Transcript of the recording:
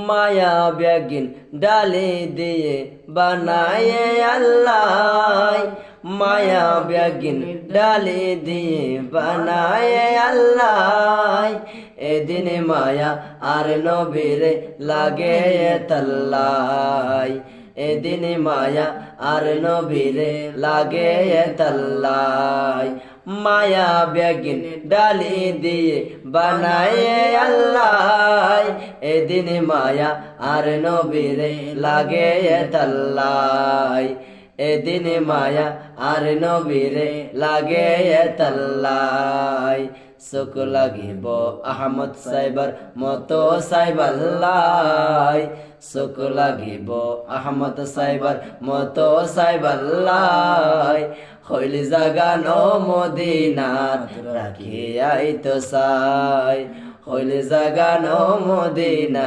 মায়া begin ডালি দিয়ে বানায় আল্লাহ মায়া বেগিন ডালি দিয়ে বানায় আল্লাহ এদিন মায়া আর নবীরে লাগে তাল্লাই এদিন মায়া আর নবীরে লাগে তাল্লাই মায়া বেগিন ডালি দিয়ে বানায় আল্লাহ এদিন মায়া আর নবীরে লাগে তাল্লাই এদিন মায়া আর নবীরে লাগে তাল্লাই চোখ লাগিব আহমদ সাইবার মতো সাইবাল্লাই চোখ লাগিব আহমদ সাইবার মতো সাইবাল্লাই হইলি জাগানো মদিনাত রাখিয়াই তো সাই হইলি জাগানো মদিনা